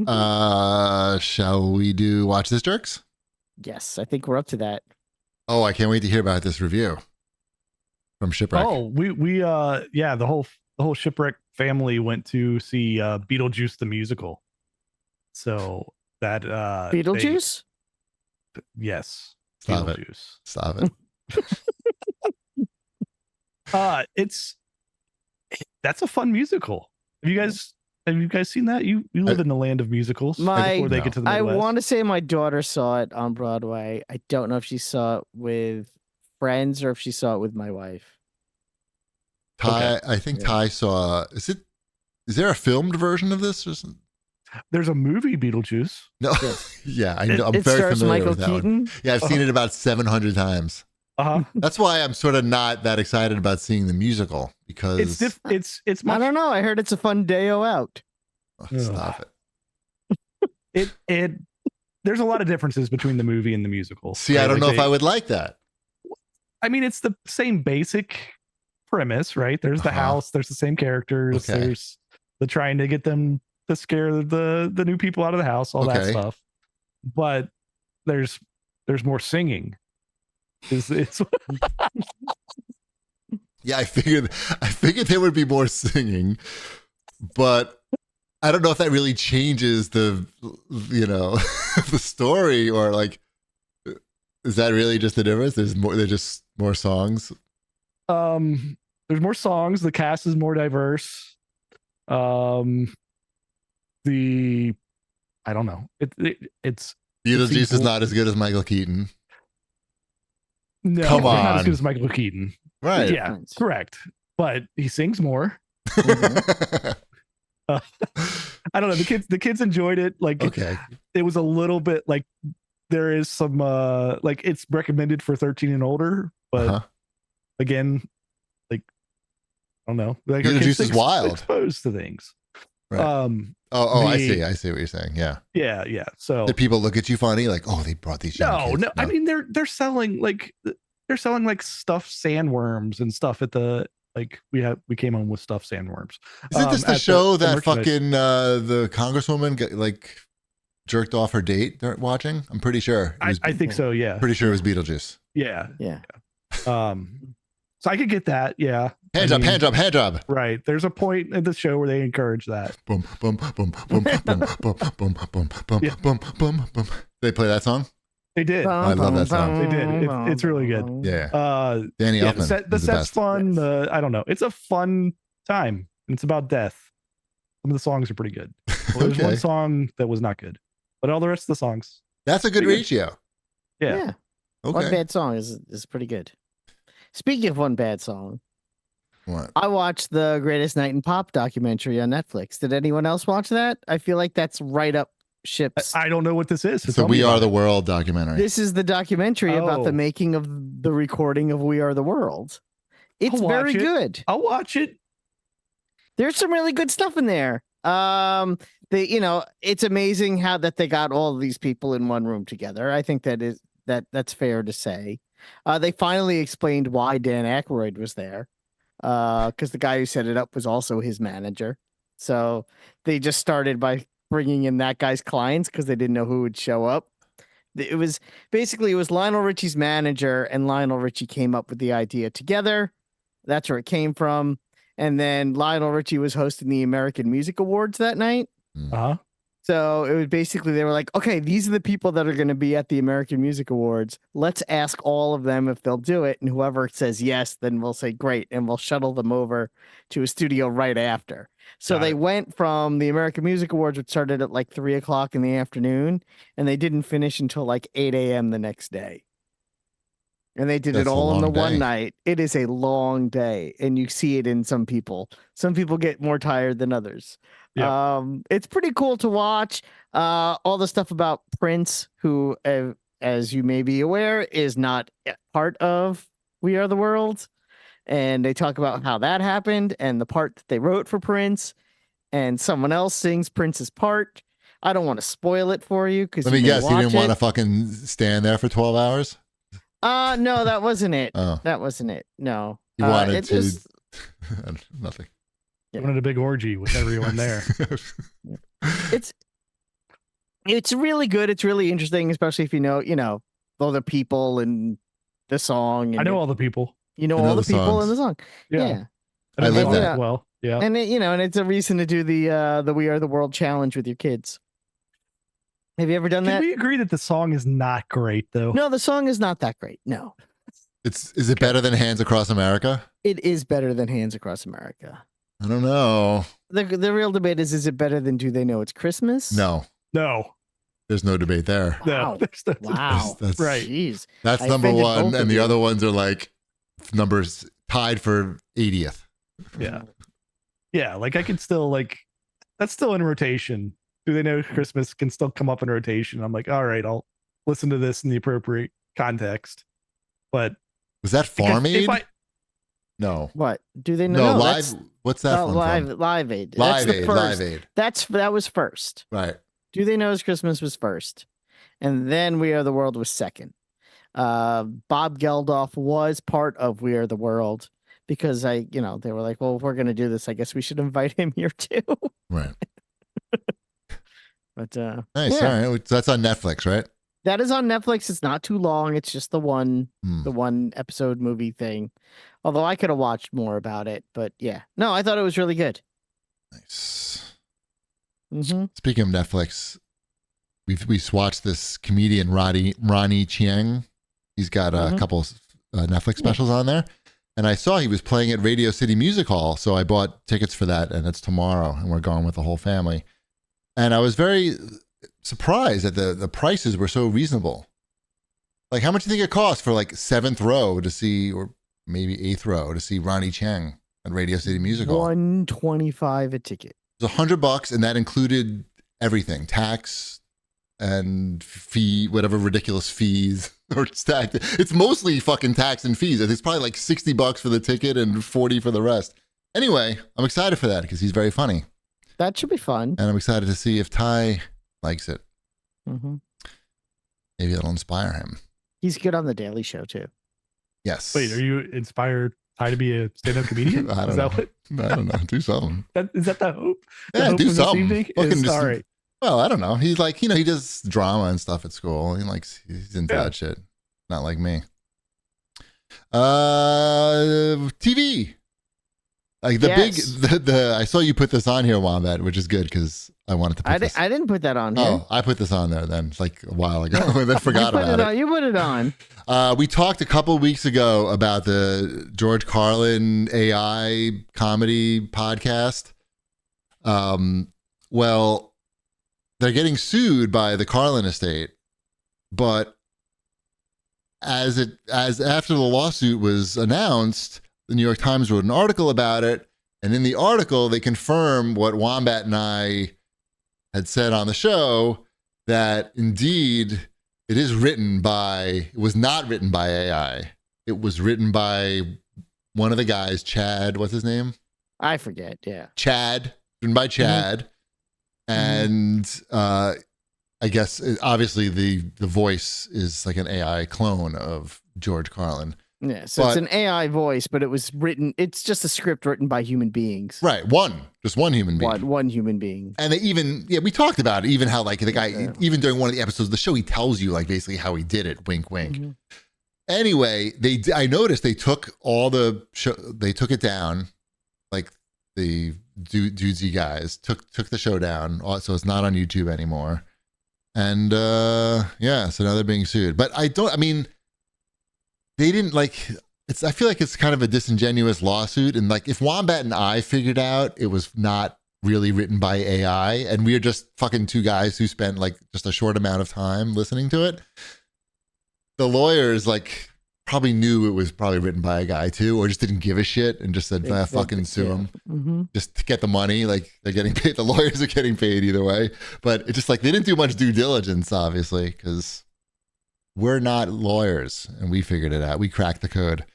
Shall we do Watch This Jerks? Yes, I think we're up to that. Oh, I can't wait to hear about this review from Shipwreck. Oh, yeah, the whole Shipwreck family went to see Beetlejuice the musical. So that Beetlejuice? Yes. Stop Beetlejuice. it. Stop it. That's a fun musical. Have you guys seen that? You live in the land of musicals before they get to the Midwest. I want to say my daughter saw it on Broadway. I don't know if she saw it with friends or if she saw it with my wife. Ty, I think Ty saw. Is there a filmed version of this? Or something? There's a movie, Beetlejuice. No, Yes. yeah, I know. I'm very familiar Michael with that Keaton. one. Yeah, I've seen it about 700 times. That's why I'm sort of not that excited about seeing the musical because it's much, I don't know. I heard it's a fun day-o out. Oh, stop it. There's a lot of differences between the movie and the musical. See, I don't know if I would like that. I mean, it's the same basic premise, right? There's the house, there's the same characters, there's the trying to get them to scare the new people out of the house, all that stuff. But there's more singing. It's Yeah, I figured there would be more singing, but I don't know if that really changes the the story, or like, is that really just the difference? There's just more songs. There's more songs. The cast is more diverse. I don't know. It's Beetlejuice is not as good as Michael Keaton. No, come on, not as good as Michael Keaton. Right? Yeah, correct. But he sings more. I don't know. The kids enjoyed it. Like, it was a little bit like there is some like it's recommended for 13 and older, but again, like I don't know. Like Beetlejuice is wild. Exposed to things. Right. I see what you're saying. Yeah. Yeah. So did people look at you funny? Like, oh, they brought these young kids? No. I mean, they're selling like stuffed sandworms and stuff at the we came on with stuffed sandworms. Isn't this the show that fucking the congresswoman jerked off her date watching? I'm pretty sure. I think so. Yeah. Pretty sure it was Beetlejuice. Yeah. So I could get that. Yeah. Hand job. Right. There's a point in the show where they encourage that. Boom, boom, boom, boom, boom, boom, boom, boom, boom, boom, boom, boom. They play that song? They did. I love that song. They did. It's really good. Yeah. Danny Elfman. The set's fun. I don't know. It's a fun time. It's about death. Some of the songs are pretty good. Well, there's one song that was not good, but all the rest of the songs. That's a good ratio. Yeah. Okay. One bad song is pretty good. Speaking of one bad song, what? I watched the Greatest Night in Pop documentary on Netflix. Did anyone else watch that? I feel like that's right up Ship's. I don't know what this is. So We Are the World documentary. This is the documentary about the making of the recording of We Are the World. It's very good. I'll watch it. There's some really good stuff in there. It's amazing how that they got all of these people in one room together. I think that's fair to say. They finally explained why Dan Aykroyd was there, because the guy who set it up was also his manager. So they just started by bringing in that guy's clients because they didn't know who would show up. It was Lionel Richie's manager, and Lionel Richie came up with the idea together. That's where it came from. And then Lionel Richie was hosting the American Music Awards that night. So it was basically, they were like, okay, these are the people that are going to be at the American Music Awards. Let's ask all of them if they'll do it. And whoever says yes, then we'll say great. And we'll shuttle them over to a studio right after. So they went from the American Music Awards, which started at like 3:00 in the afternoon, and they didn't finish until like 8 a.m. the next day. And they did it all in the one night. It is a long day, and you see it in some people. Some people get more tired than others. Yeah. It's pretty cool to watch. All the stuff about Prince, who, as you may be aware, is not part of We Are the World. And they talk about how that happened and the part that they wrote for Prince, and someone else sings Prince's part. I don't want to spoil it for you because let me guess, you didn't want to fucking stand there for 12 hours. No, that wasn't it. That wasn't it. No, you wanted to. Just... Nothing. You wanted a big orgy with everyone there. It's really good. It's really interesting, especially if you know all the people and the song. And I know all the people. You know I know all the people in the songs. song. Yeah. I live that that. well. Yeah. And and it's a reason to do the We Are the World challenge with your kids. Have you ever done Can that? we agree that the song is not great though? No, the song is not that great. No. Is it better than Hands Across America? It is better than Hands Across America. I don't know. The real debate is it better than Do They Know It's Christmas? No, No. there's no debate there. Wow. No. There's no Wow. That's Right. Jeez. That's I number offended one, both and of the you. other ones are like numbers tied for 80th. Yeah. Yeah. Like I could still that's still in rotation. Do They Know Christmas can still come up in rotation. I'm like, all right, I'll listen to this in the appropriate context. But Was that because Farm Aid? if I What? Do They Know? No, No, live. that's- What's that one Live from? Live Aid. Live That's the Aid. first. Live Aid. That was first. Right. Do They Know It's Christmas was first. And then We Are the World was second. Bob Geldof was part of We Are the World because they were like, well, if we're going to do this, I guess we should invite him here too. Right. But Nice. yeah. All right. So that's on Netflix, right? That is on Netflix. It's not too long. It's just the one episode movie thing. Although I could have watched more about it, but yeah. No, I thought it was really good. Nice. Mm-hmm. Speaking of Netflix, we watched this comedian Ronnie Chiang. He's got a couple Netflix specials on there, and I saw he was playing at Radio City Music Hall, so I bought tickets for that, and it's tomorrow, and we're going with the whole family. And I was very surprised that the prices were so reasonable. Like, how much do you think it costs for like 7th row to see, or maybe 8th row to see Ronnie Chiang at Radio City Music Hall? $125 a ticket. It was $100, and that included everything: tax and fee, whatever ridiculous fees or stacked. It's mostly fucking tax and fees. It's probably like $60 for the ticket and $40 for the rest. Anyway, I'm excited for that because he's very funny, That should be fun. and I'm excited to see if Ty likes it. Mm-hmm. Maybe it'll inspire him. He's good on the Daily Show too. Yes. wait, are you inspired Ty to be a stand-up comedian? I don't know. I don't know. Do something. Is that the hope? The Yeah, hope do of this something. evening Fucking is, just- all right. Well, I don't know. He's like, he does drama and stuff at school. He's into Yeah. that shit. Not like me. TV. Like the Yes. big, I saw you put this on here, Wombat, which is good because I wanted to put this. I didn't put that on here. Oh, I put this on there then, like a while ago, and then forgot you put about it. You put it on. We talked a couple of weeks ago about the George Carlin AI comedy podcast. Well, they're getting sued by the Carlin estate, but as after the lawsuit was announced, the New York Times wrote an article about it, and in the article they confirm what Wombat and I had said on the show, that indeed it was not written by AI. It was written by one of the guys, Chad, what's his name? I forget. Yeah. Chad, written by Chad. And I guess obviously the voice is like an AI clone of George Carlin. Yeah. So it's an AI voice, but it was written. It's just a script written by human beings. Right. Just one human being. One human being. And they we talked about it, even how like the guy, even during one of the episodes of the show, he tells you like basically how he did it, wink, wink. Mm-hmm. Anyway, I noticed they took they took it down, like the dudesy guys took the show down, so it's not on YouTube anymore. And so now they're being sued. But they didn't like it's. I feel like it's kind of a disingenuous lawsuit, and like if Wombat and I figured out it was not really written by AI, and we are just fucking two guys who spent like just a short amount of time listening to it, the lawyers like probably knew it was probably written by a guy too, or just didn't give a shit and just said, fucking sue him. Mm-hmm. Just to get the money. Like they're getting paid. The lawyers are getting paid either way. But it's just like they didn't do much due diligence, obviously, because we're not lawyers and we figured it out. We cracked the code.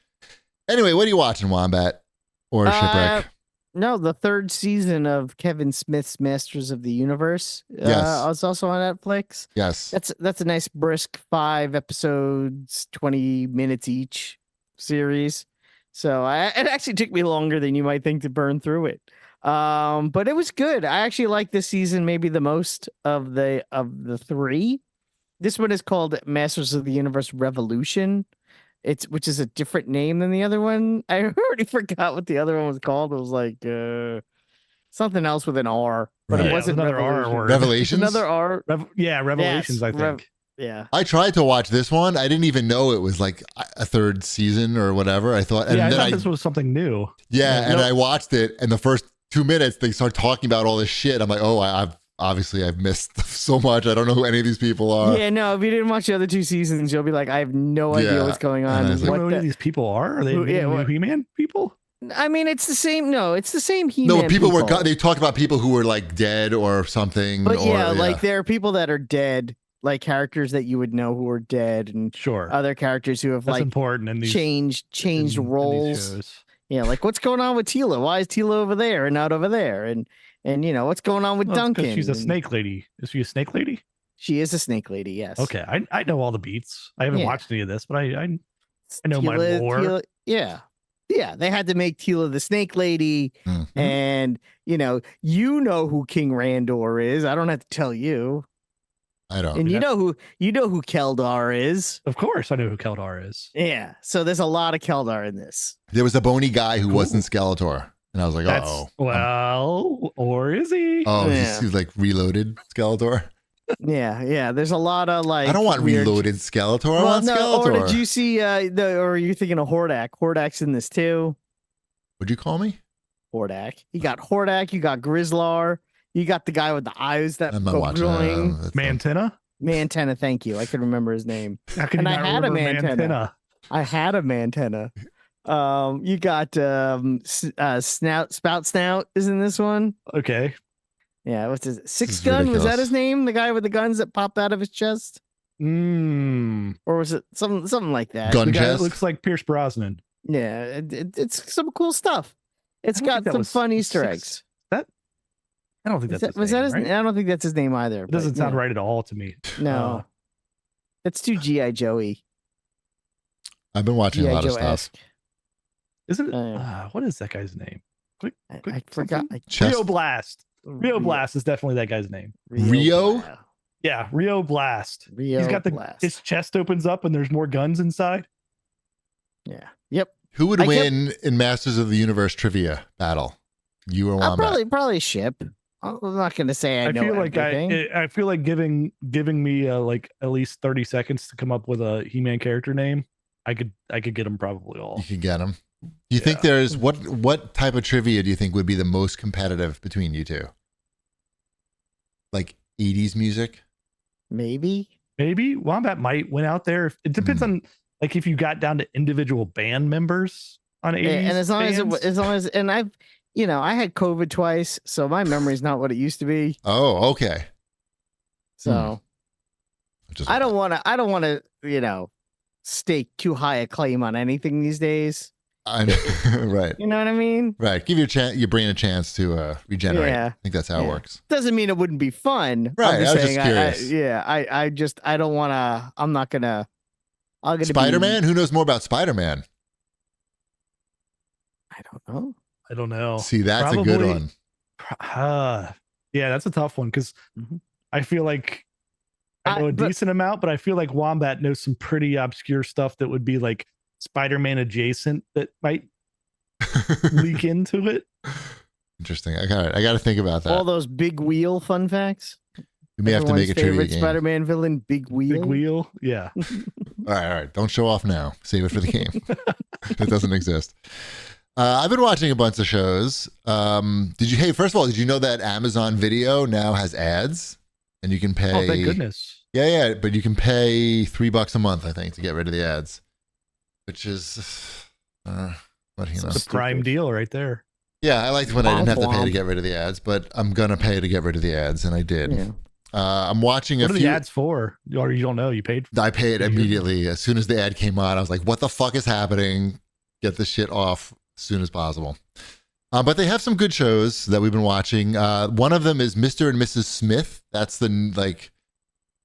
Anyway, what are you watching, Wombat? Or Shipwreck? No, the third season of Kevin Smith's Masters of the Universe. Yes. It's also on Netflix. Yes. That's a nice brisk 5 episodes, 20 minutes each series. So it actually took me longer than you might think to burn through it. But it was good. I actually like this season maybe the most of the three. This one is called Masters of the Universe Revolution. Which is a different name than the other one. I already forgot what the other one was called. It was like something else with an R, but Right. it wasn't another R Revolution. word. Revelations? Another R. Revelations. Yes, I think. Yeah. I tried to watch this one. I didn't even know it was like a third season or whatever. I thought, and I then thought this was something new. and I watched it, and the first 2 minutes they start talking about all this shit. I'm like, oh, I've missed so much. I don't know who any of these people are. Yeah, no, if you didn't watch the other two seasons, you'll be like, I have no idea what's going on. And I was I like, don't know who these people are. Are they new He-Man people? I mean, it's the same. No, it's the same He-Man. No, but people were. They talked about people who were like dead or something. But like there are people that are dead, like characters that you would know who are dead, and other characters who have That's important in these, changed roles. In these shows. Yeah, like what's going on with Tila? Why is Tila over there and not over there? And what's going on with Duncan? She's a snake lady. Is she a snake lady? She is a snake lady. Yes. Okay, I know all the beats. I haven't watched any of this, but I know my lore. Yeah. They had to make Tila the snake lady, and you know who King Randor is. I don't have to tell you. I don't. And you know who Keldar is. Of course, I know who Keldar is. Yeah. So there's a lot of Keldar in this. There was a bony guy who wasn't Skeletor, and I was like, oh. Well, or is he? Oh, he's like reloaded Skeletor. Yeah. There's a lot of like. I don't want reloaded Skeletor. I want Skeletor. Or did you see? Or are you thinking of Hordak? Hordak's in this too. Would you call me Hordak? You got Hordak. You got Grizzlar. You got the guy with the eyes that go glowing. Mantenna. Thank you. I could remember his name. And I had a Mantenna. I had a Mantenna. You got Spout Snout is in this one. Okay. Yeah, what's his Six Gun? Ridiculous. Was that his name? The guy with the guns that popped out of his chest? Or was it something like that? Gun the guy chest? That looks like Pierce Brosnan. Yeah, it's some cool stuff. It's got some fun Easter eggs. I don't think that's his name, right? I don't think that's his name either. It doesn't sound right at all to me. No. It's too G.I. Joey. I've been watching a lot of stuff. Isn't it? What is that guy's name? I forgot. Rio Blast. Rio Blast is definitely that guy's name. Rio? Yeah, Rio Blast. He's got his chest opens up and there's more guns inside. Yeah. Yep. Who would win in Masters of the Universe trivia battle? You or Wombat? Probably Ship. I'm not going to say I know feel like everything. I feel like giving me like at least 30 seconds to come up with a He-Man character name. I could get them probably all. You could get them. Do you think there's what type of trivia do you think would be the most competitive between you two? Like 80s music? Maybe Wombat might win out there. It depends on like if you got down to individual band members on 80s. And as long as I had COVID twice, so my memory's not what it used to be. Oh, okay. So I don't want to, stake too high a claim on anything these days. I know, right. You know what I mean? Right. Give your brain a chance to regenerate. Yeah. I think that's how it works. Doesn't mean it wouldn't be fun. Right. I was just curious. I don't want to. I'm not gonna. Spider-Man? Who knows more about Spider-Man? I don't know. See, that's probably a good one. Yeah, that's a tough one because I feel like I know a decent amount, but I feel like Wombat knows some pretty obscure stuff that would be like Spider-Man adjacent that might leak into it. Interesting. I got to think about that. All those Big Wheel fun facts. We may have to make a trivia game. Spider-Man villain, Big Wheel. Big Wheel, yeah. All right. Don't show off now. Save it for the game. It doesn't exist. I've been watching a bunch of shows. First of all, did you know that Amazon Video now has ads? And you can pay. Oh, thank goodness. Yeah, but you can pay $3 a month, I think, to get rid of the ads, which is the prime deal right there. Yeah, I liked when I didn't have to pay to get rid of the ads, but I'm gonna pay to get rid of the ads, and I did. Yeah. I'm watching what are the ads for? Or you don't know? You paid? I paid immediately as soon as the ad came on. I was like, "What the fuck is happening? Get this shit off as soon as possible." But they have some good shows that we've been watching. One of them is Mr. and Mrs. Smith. That's the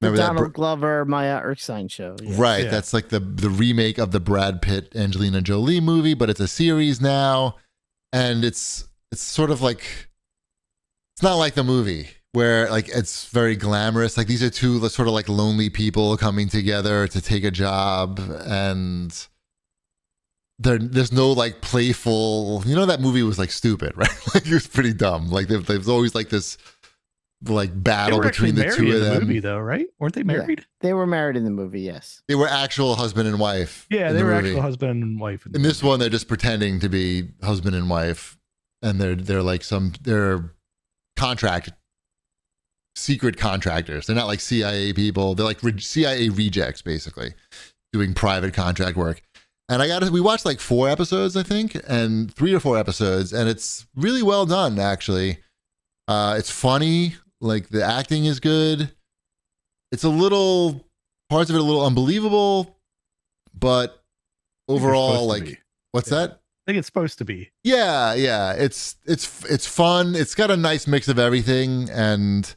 Donald Glover, Maya Erskine show. Yes. Right. Yeah. That's like the remake of the Brad Pitt, Angelina Jolie movie, but it's a series now. And it's sort of like it's not like the movie where like it's very glamorous. Like these are two sort of like lonely people coming together to take a job, and there's no like playful. You know, that movie was like stupid, right? Like it was pretty dumb. Like there's always like this like battle between the two of them. The movie, though, right? Weren't they married? Yeah, they were married in the movie. Yes, they were actual husband and wife. Yeah, they were actual husband and wife. In this one, they're just pretending to be husband and wife, and they're like they're secret contractors. They're not like CIA people. They're like CIA rejects, basically, doing private contract work. And we watched like 4 episodes, I think, and 3 or 4 episodes, and it's really well done, actually. It's funny. Like the acting is good. It's parts of it a little unbelievable, but overall, like, what's that? I think it's supposed to be. Yeah. It's fun. It's got a nice mix of everything. And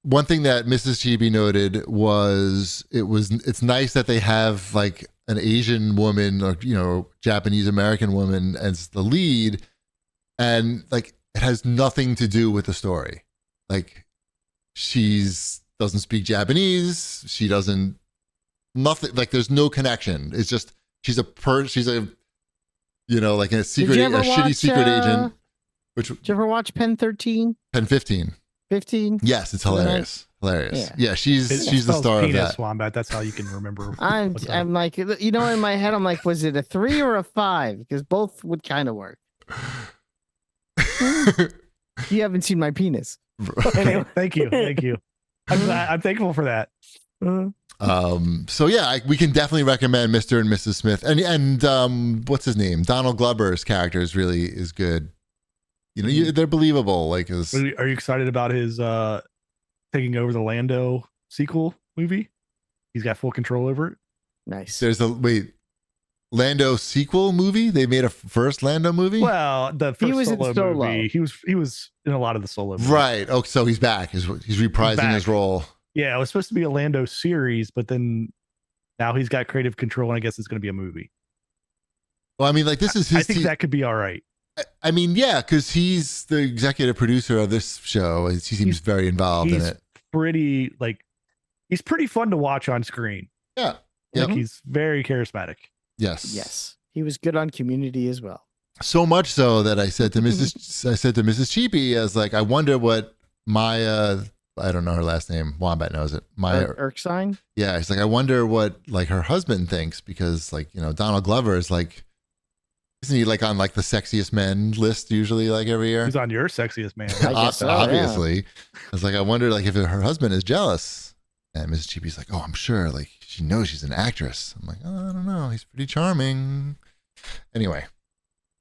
one thing that Mrs. Chibi noted was it's nice that they have like an Asian woman or, you know, Japanese American woman as the lead, and like it has nothing to do with the story. Like doesn't speak Japanese. She doesn't, nothing, like there's no connection. It's just, she's a, you know, like a shitty secret agent. Did you ever watch Pen 13? Pen 15. 15? Yes, it's hilarious. Hilarious. Yeah, she's the star of that. Wombat. That's how you can remember. I'm like, you know, in my head, I'm like, was it a 3 or a 5? Because both would kind of work. You haven't seen my penis. Anyway, thank you. I'm thankful for that. So yeah, we can definitely recommend Mr. and Mrs. Smith, and what's his name? Donald Glover's character is good. You know, they're believable. Like, are you excited about his taking over the Lando sequel movie? He's got full control over it. Nice. There's Lando sequel movie? They made a first Lando movie? Well, the first Solo movie. He was in a lot of the Solo movies. Right. Oh, so he's back. He's reprising his role. Yeah, it was supposed to be a Lando series, but then now he's got creative control, and I guess it's going to be a movie. Well, I mean, like, this is his. I think that could be all right. I mean, yeah, because he's the executive producer of this show. He seems very involved in it. He's pretty fun to watch on screen. Yeah. Like, he's very charismatic. Yes. He was good on Community as well. So much so that I said to Mrs. Cheapy, I was like, I wonder what Maya, I don't know her last name. Wombat knows it. Maya Erskine. Yeah. He's like, I wonder what like her husband thinks, because like, you know, Donald Glover is like, isn't he like on like the sexiest men list usually like every year? He's on your sexiest man. Obviously. Yeah. I was like, I wonder like if her husband is jealous. And Mrs. Cheapy's like, oh, I'm sure. Like, she knows she's an actress. I'm like, oh, I don't know. He's pretty charming. Anyway,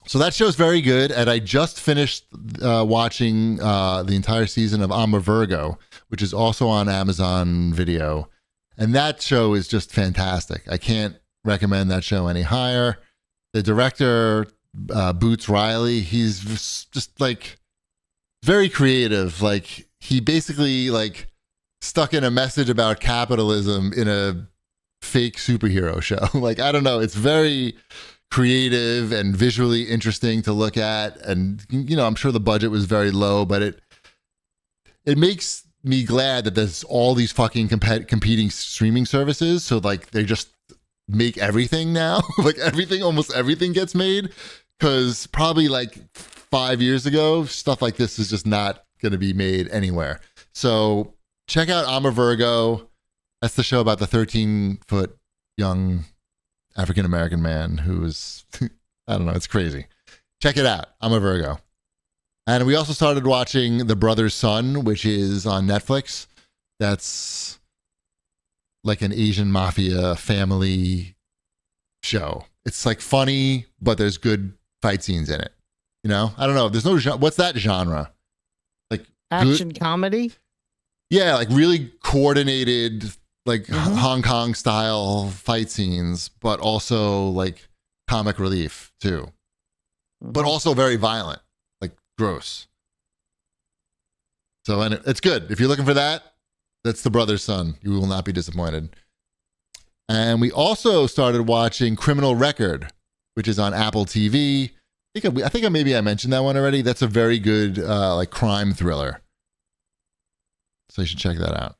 so that show's very good. And I just finished watching the entire season of I'm a Virgo, which is also on Amazon Video. And that show is just fantastic. I can't recommend that show any higher. The director, Boots Riley, he's just like very creative. Like, he basically like stuck in a message about capitalism in a fake superhero show. Like, I don't know. It's very creative and visually interesting to look at. And, you know, I'm sure the budget was very low, but it makes me glad that there's all these fucking competing streaming services. So like, they just make everything now. Like almost everything gets made. Cause probably like 5 years ago, stuff like this is just not going to be made anywhere. So check out I'm a Virgo. That's the show about the 13-foot young African-American man who is, I don't know, it's crazy. Check it out. I'm a Virgo. And we also started watching The Brother's Son, which is on Netflix. That's like an Asian mafia family show. It's like funny, but there's good fight scenes in it. You know? I don't know. There's no genre. What's that genre? Like action comedy? Yeah, like really coordinated, like Hong Kong style fight scenes, but also like comic relief too. But also very violent, like gross. So, and it's good. If you're looking for that, that's The Brother's Son. You will not be disappointed. And we also started watching Criminal Record, which is on Apple TV. I think maybe I mentioned that one already. That's a very good like crime thriller. So you should check that out.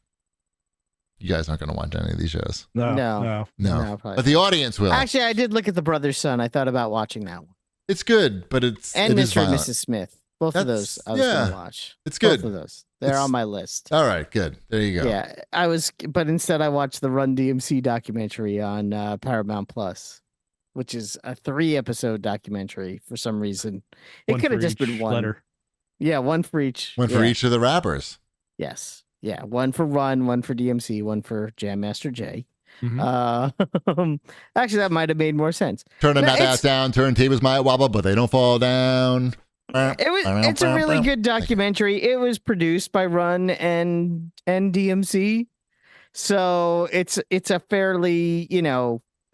You guys aren't going to watch any of these shows. No. But the audience will. Actually, I did look at The Brother's Son. I thought about watching that one. It's good, but it Mr. and is violent. Mrs. Smith. Both of those I was going to watch. It's good. Both of those. They're on my list. All right, good. There you go. Yeah, but instead I watched the Run DMC documentary on Paramount Plus, which is a 3-episode documentary for some reason. It could have just been one. Letter. Yeah, one for each. One for each of the rappers. Yes. Yeah, one for Run, one for DMC, one for Jam Master Jay. Mm-hmm. Actually, that might have made more sense. Turn that ass down. Turntables might wobble, but they don't fall down. It's a really good documentary. It was produced by Run and DMC, so it's a fairly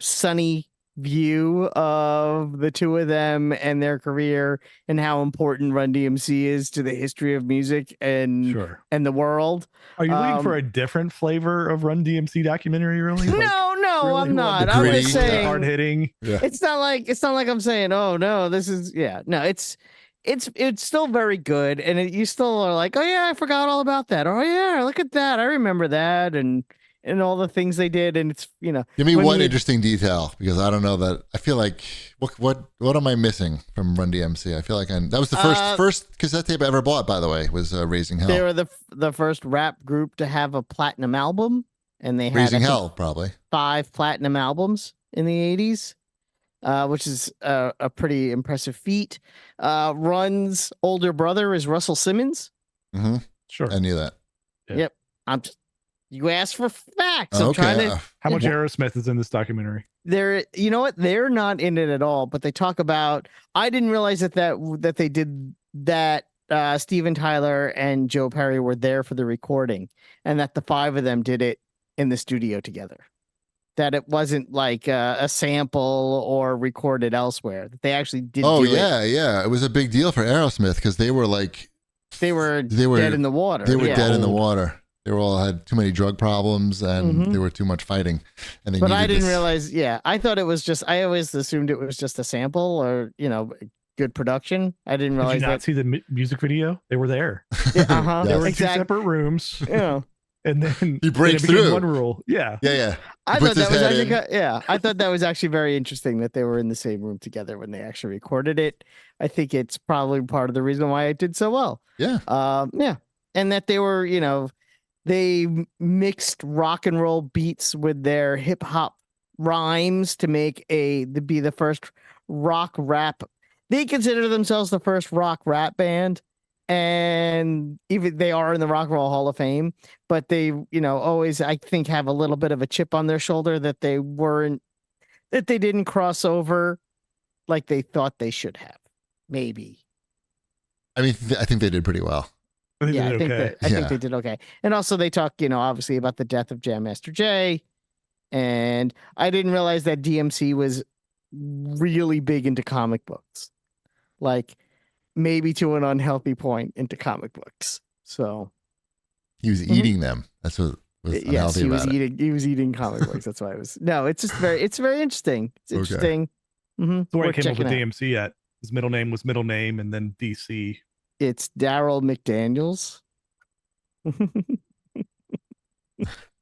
sunny view of the two of them and their career and how important Run DMC is to the history of music and the world. Are you looking for a different flavor of Run DMC documentary? Really? No, really I'm not. I'm just saying hard hitting. Yeah. It's not like I'm saying, oh no, this is no. It's still very good, and you still are like, oh yeah, I forgot all about that. Oh yeah, look at that, I remember that, and all the things they did, and it's Give me one interesting detail, because I don't know that. I feel like what am I missing from Run DMC? I feel like that was the first cassette tape I ever bought. By the way, was Raising Hell. They were the first rap group to have a platinum album, and they had Raising Hell probably 5 platinum albums in the 80s. Which is a pretty impressive feat. Run's older brother is Russell Simmons. Mm-hmm. Sure, I knew that. Yeah. Yep, you asked for facts. I'm trying to. How much Aerosmith is in this documentary? You know what? They're not in it at all. But they talk about. I didn't realize that they did that. Steven Tyler and Joe Perry were there for the recording, and that the 5 of them did it in the studio together. That it wasn't like a sample or recorded elsewhere. That they actually did. Yeah. It was a big deal for Aerosmith because they were dead in the water. They were dead in the water. They all had too many drug problems and they were too much fighting. And I didn't realize. Yeah, I thought it was just. I always assumed it was just a sample or good production. I didn't realize. Did you not see the music video? They were there. Yeah, They were in 2 separate rooms. Yeah. And then he breaks through one rule. Yeah. I thought that was actually very interesting that they were in the same room together when they actually recorded it. I think it's probably part of the reason why it did so well. Yeah. And that they were, they mixed rock and roll beats with their hip hop rhymes to be the first rock rap. They consider themselves the first rock rap band. And even they are in the Rock and Roll Hall of Fame, but they, always, I think, have a little bit of a chip on their shoulder that they didn't cross over like they thought they should have. Maybe. I mean, I think they did pretty well. I think they did okay. And also they talk, obviously about the death of Jam Master Jay. And I didn't realize that DMC was really big into comic books. Like, maybe to an unhealthy point into comic books. So he was eating them. That's what was unhealthy about it. He was eating comic books. That's why it's very interesting. It's interesting. The way it came up with DMC at his middle name was middle name and then DC. It's Daryl McDaniels.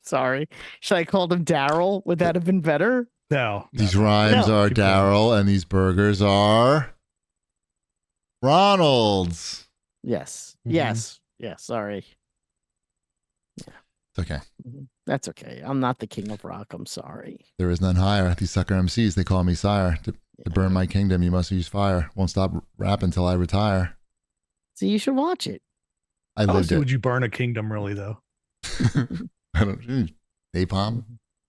Sorry. Should I call him Daryl? Would that have been better? No. These rhymes are Daryl and these burgers are Ronald's. Yes. Yes. Sorry. Yeah. It's okay. That's okay. I'm not the king of rock. I'm sorry. There is none higher. These sucker MCs, they call me sire. To burn my kingdom, you must use fire. Won't stop rapping until I retire. So you should watch it. I lived it. Would you burn a kingdom, really, though? I don't. Napalm.